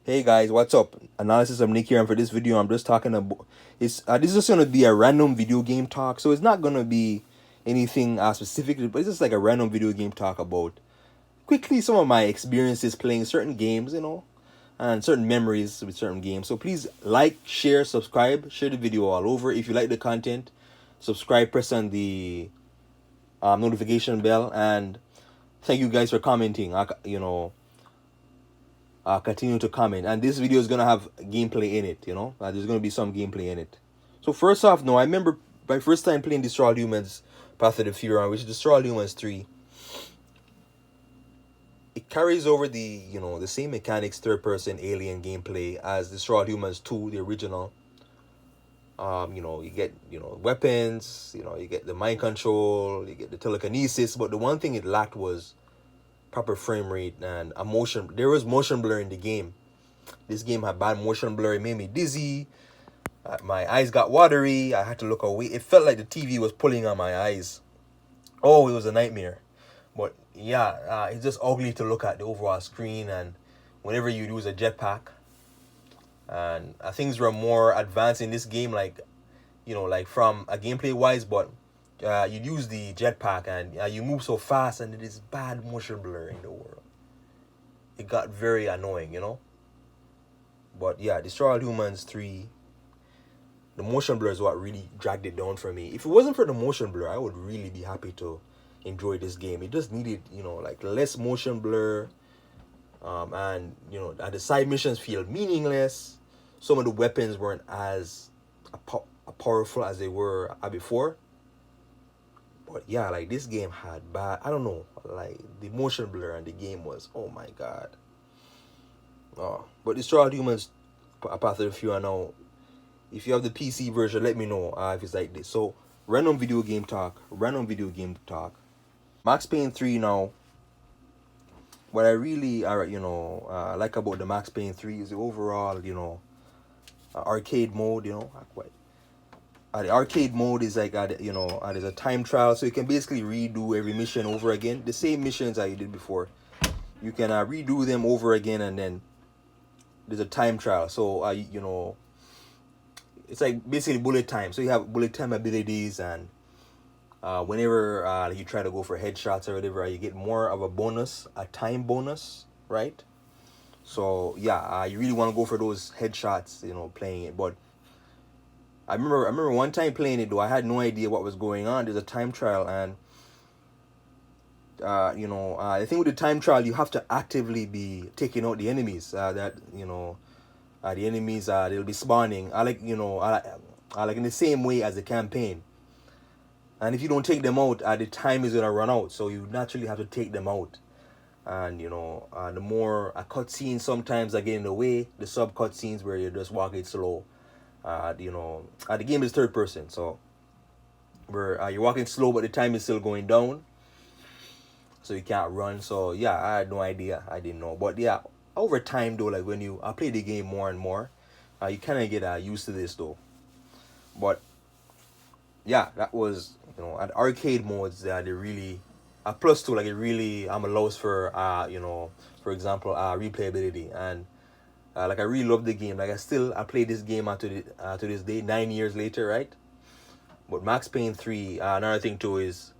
Hey guys, what's up? Analysis of Nick here, and for this video, I'm just talking about this is just gonna be a random video game talk, so it's not gonna be anything specific, but it's just like a random video game talk about quickly some of my experiences playing certain games, and certain memories with certain games. So please like, share, subscribe, share the video all over. If you like the content, subscribe, press on the notification bell, and thank you guys for commenting. Continue to comment, and this video is gonna have gameplay in it. There's gonna be some gameplay in it. So first off, no, I remember my first time playing Destroy All Humans Path of the Furon, which is Destroy All Humans 3. It carries over the same mechanics, third person alien gameplay as Destroy All Humans 2, the original. You get weapons, you get the mind control, you get the telekinesis, but the one thing it lacked was proper frame rate and a motion. There was motion blur in the game. This game had bad motion blur. It made me dizzy. My eyes got watery. I had to look away. It felt like the TV was pulling on my eyes. Oh, it was a nightmare. But yeah, it's just ugly to look at the overall screen. And whenever you use a jetpack, and things were more advanced in this game, like from a gameplay wise. But you'd use the jetpack and you move so fast, and it is bad motion blur in the world. It got very annoying. But yeah, Destroy All Humans 3, the motion blur is what really dragged it down for me. If it wasn't for the motion blur, I would really be happy to enjoy this game. It just needed, like less motion blur, and the side missions feel meaningless. Some of the weapons weren't as powerful as they were before. But yeah, like this game had bad. I don't know, like the motion blur and the game was, oh my god. Oh, but Destroy All Humans Path of the Fury now. If you have the PC version, let me know if it's like this. So, random video game talk. Max Payne 3 now. What I really like about the Max Payne 3 is the overall, arcade mode, the arcade mode is like, there's a time trial, so you can basically redo every mission over again. The same missions that you did before. You can redo them over again, and then there's a time trial. So, it's like basically bullet time. So you have bullet time abilities, and whenever you try to go for headshots or whatever, you get more of a bonus, a time bonus, right? So yeah, you really want to go for those headshots, playing it. But I remember one time playing it though, I had no idea what was going on. There's a time trial, and I think with the time trial, you have to actively be taking out the enemies. The enemies they'll be spawning. I like in the same way as the campaign. And if you don't take them out, the time is gonna run out. So you naturally have to take them out. And the more cutscenes sometimes are getting in the way. The sub cutscenes where you're just walking slow. The game is third person, so where you're walking slow, but the time is still going down. So you can't run. So yeah, I had no idea. I didn't know. But yeah, over time though, like when I play the game more and more, you kind of get used to this though. But yeah, that was at arcade modes that they really a plus two, like it really allows for for example replayability, and like I really love the game. Like I play this game to this day, 9 years later, right? But Max Payne 3, another thing too is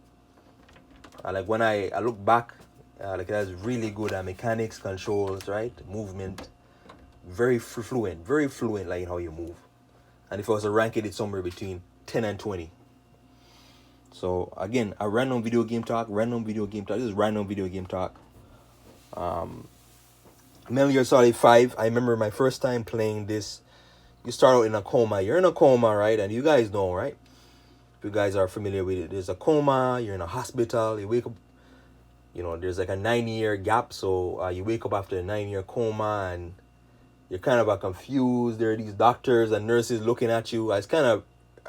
like when I look back, like it has really good mechanics, controls, right? Movement, very fluent, like how you move. And if I was to rank it, it's somewhere between 10 and 20. So again, a random video game talk. This is random video game talk. Metal Gear Solid 5. I remember my first time playing this. You start out in a coma. You're in a coma, right? And you guys know, right? If you guys are familiar with it, there's a coma. You're in a hospital. You wake up. There's like a 9-year gap. So you wake up after a 9-year coma, and you're kind of confused. There are these doctors and nurses looking at you. It's kind of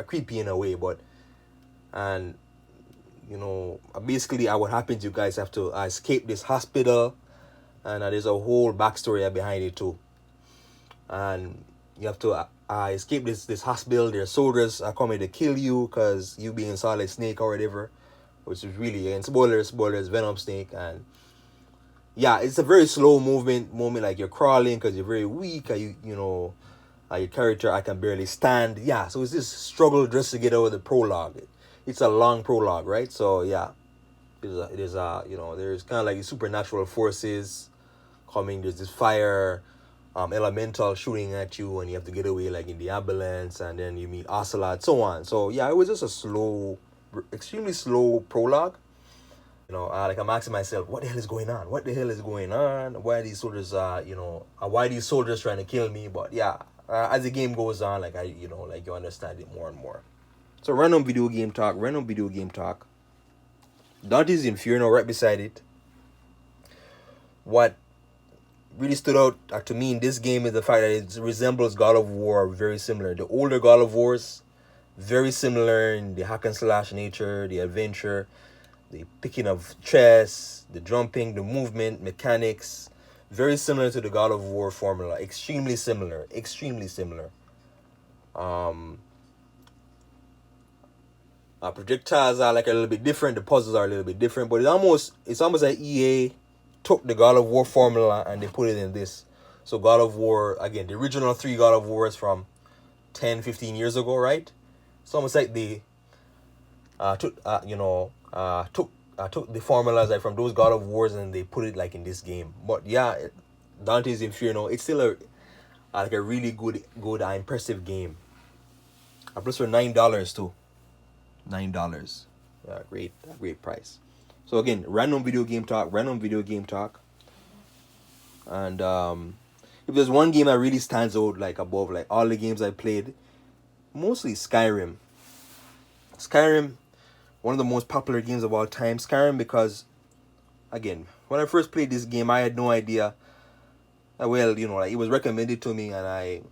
creepy in a way, but and basically what happens, you guys have to escape this hospital, and there's a whole backstory behind it too. And you have to escape this hospital. Their soldiers are coming to kill you because you being Solid Snake or whatever, which is really, and spoilers, Venom Snake. And yeah, it's a very slow moment like you're crawling because you're very weak. Your character I can barely stand. Yeah, so it's this struggle just to get over the prologue. It's a long prologue, right? So yeah, there's kind of like supernatural forces coming. There's this fire, elemental shooting at you, and you have to get away like in the ambulance, and then you meet Ocelot, so on. So yeah, it was just a slow, extremely slow prologue. Like I'm asking myself, what the hell is going on? What the hell is going on? Why are these soldiers, why are these soldiers trying to kill me? But yeah, as the game goes on, like like you understand it more and more. So random video game talk, random video game talk. Dante's Inferno right beside it. What really stood out to me in this game is the fact that it resembles God of War very similar. The older God of Wars, very similar in the hack and slash nature, the adventure, the picking of chess, the jumping, the movement, mechanics, very similar to the God of War formula. Extremely similar. Extremely similar. Projectiles are like a little bit different. The puzzles are a little bit different, but it's almost like EA took the God of War formula and they put it in this. So God of War, again, the original 3 God of Wars from 10, 15 years ago, right? It's almost like they took the formulas like from those God of Wars and they put it like in this game. But yeah, Dante's Inferno, it's still like a really good impressive game. Plus for $9 too. $9. Yeah, great price. So again, random video game talk. And if there's one game that really stands out like above like all the games I played, mostly Skyrim. Skyrim, one of the most popular games of all time. Skyrim because, again, when I first played this game, I had no idea. Well, like it was recommended to me, and it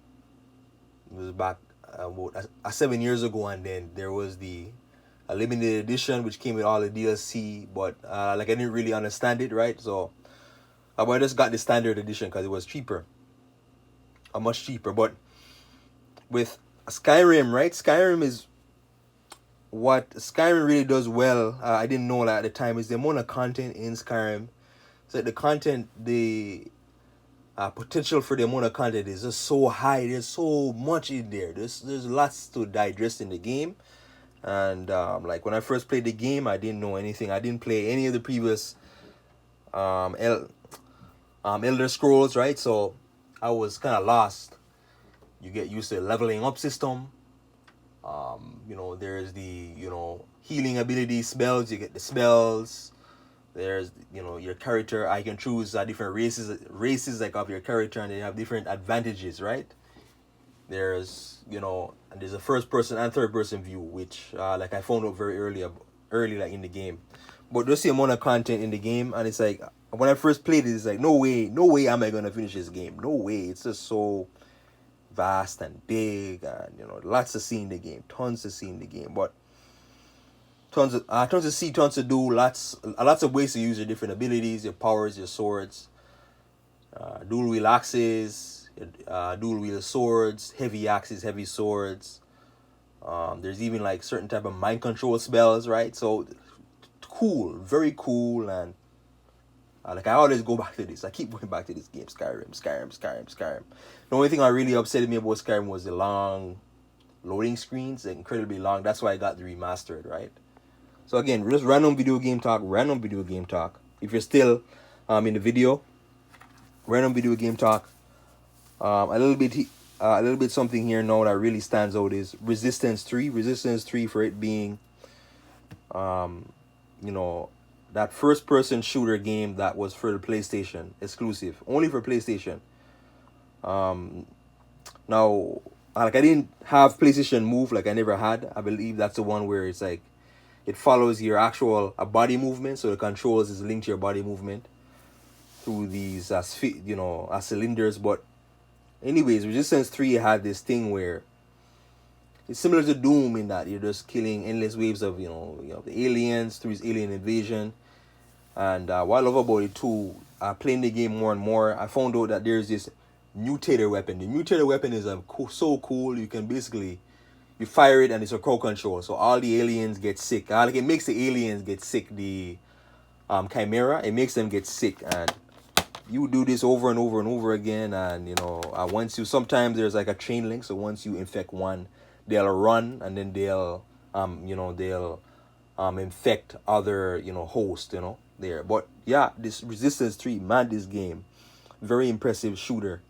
was back about 7 years ago, and then there was the limited edition which came with all the DLC, but like I didn't really understand it, right? So I just got the standard edition because it was cheaper, much cheaper. But with Skyrim, right? What Skyrim really does well, I didn't know that at the time, is the amount of content in Skyrim. So the content, the potential for the amount of content is just so high. There's so much in there. There's lots to digest in the game. And like when I first played the game, I didn't know anything. I didn't play any of the previous Elder Scrolls, right? So I was kind of lost. You get used to the leveling up system. There's the healing ability spells. You get the spells. There's your character. I can choose different races like of your character, and they have different advantages, right? There's and there's a first person and third person view, which like I found out very early like in the game. But just the amount of content in the game, and it's like when I first played it, it's like no way am I gonna finish this game. No way. It's just so vast and big, and lots to see in the game, tons to see in the game, but tons to see, tons to do, lots of ways to use your different abilities, your powers, your swords, dual wheel axes, dual wheel swords, heavy axes, heavy swords. There's even like certain type of mind control spells, right? So cool, very cool, and like I always go back to this. I keep going back to this game, Skyrim. The only thing that really upset me about Skyrim was the long loading screens, incredibly long. That's why I got the remastered, right? So again, just random video game talk. If you're still in the video, random video game talk. A little bit something here now that really stands out is Resistance 3. Resistance 3 for it being that first person shooter game that was for the PlayStation exclusive, only for PlayStation. Now, like I didn't have PlayStation Move, like I never had. I believe that's the one where it's like it follows your actual body movement, so the controls is linked to your body movement through these cylinders. But anyways, Resistance 3 had this thing where it's similar to Doom in that you're just killing endless waves of the aliens through this alien invasion. And what I love about it too, playing the game more and more, I found out that there's this mutator weapon. The mutator weapon is so cool. You can basically you fire it and it's a crowd control, so all the aliens get sick. Like it makes the aliens get sick. The Chimera, it makes them get sick, and you do this over and over and over again, and once you sometimes there's like a chain link. So once you infect one, they'll run, and then they'll infect other hosts there. But yeah, this Resistance 3, man, this game very impressive shooter.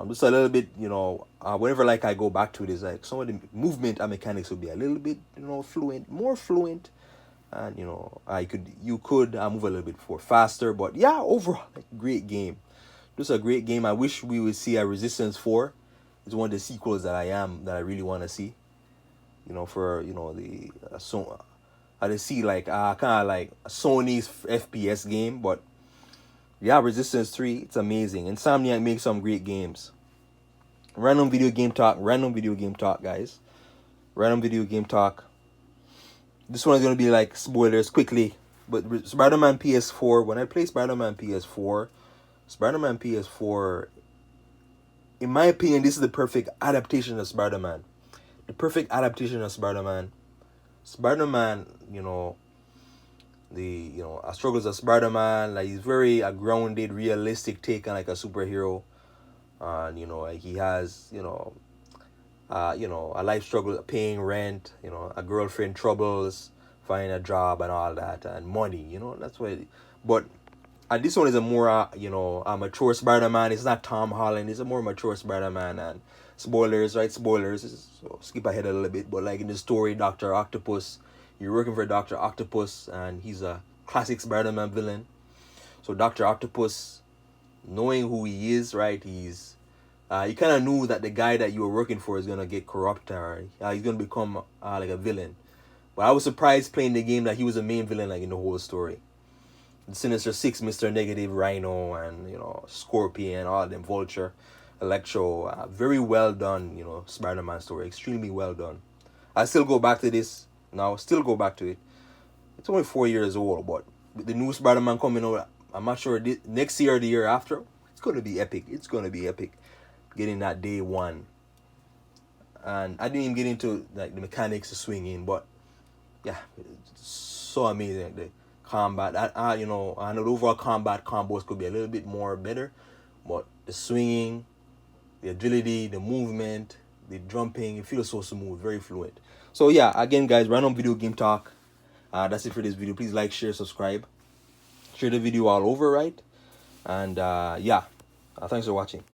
Just a little bit, whenever like I go back to it, is like some of the movement and mechanics will be a little bit, fluent, more fluent, and you could move a little bit faster. But yeah, overall, like, great game. Just a great game. I wish we would see a Resistance 4. It's one of the sequels that I really want to see. For the so I just see like kind of like Sony's FPS game, but yeah, Resistance 3, it's amazing. Insomniac makes some great games. Random video game talk, guys. Random video game talk. This one is going to be like spoilers quickly. But Spider-Man PS4, when I play Spider-Man PS4, in my opinion, this is the perfect adaptation of Spider-Man. The perfect adaptation of Spider-Man. Spider-Man, struggles of Spider-Man, like he's very a grounded, realistic take on like a superhero, and like he has a life struggle, paying rent, a girlfriend troubles, finding a job and all that, and money, that's why. But this one is a more a mature Spider-Man. It's not Tom Holland. It's a more mature Spider-Man. And spoilers, right? Spoilers. So skip ahead a little bit, but like in the story, Dr. Octopus. You're working for Dr. Octopus, and he's a classic Spider-Man villain. So Dr. Octopus, knowing who he is, right, he's you kind of knew that the guy that you were working for is going to get corrupt, or he's going to become like a villain. But I was surprised playing the game that he was the main villain like in the whole story. The Sinister Six, Mr. Negative, Rhino, and Scorpion, all of them, Vulture, Electro. Very well done, Spider-Man story. Extremely well done. I still go back to this. Now, still go back to it. It's only 4 years old, but with the new Spider-Man coming out, I'm not sure next year or the year after, it's going to be epic. It's going to be epic. Getting that day one. And I didn't even get into like the mechanics of swinging, but yeah, it's so amazing. Like, the combat, I know the overall combat combos could be a little bit more better, but the swinging, the agility, the movement, the jumping, it feels so smooth, very fluent. So yeah, again guys, random video game talk. That's it for this video. Please like, share, subscribe, share the video all over, right? And yeah, thanks for watching.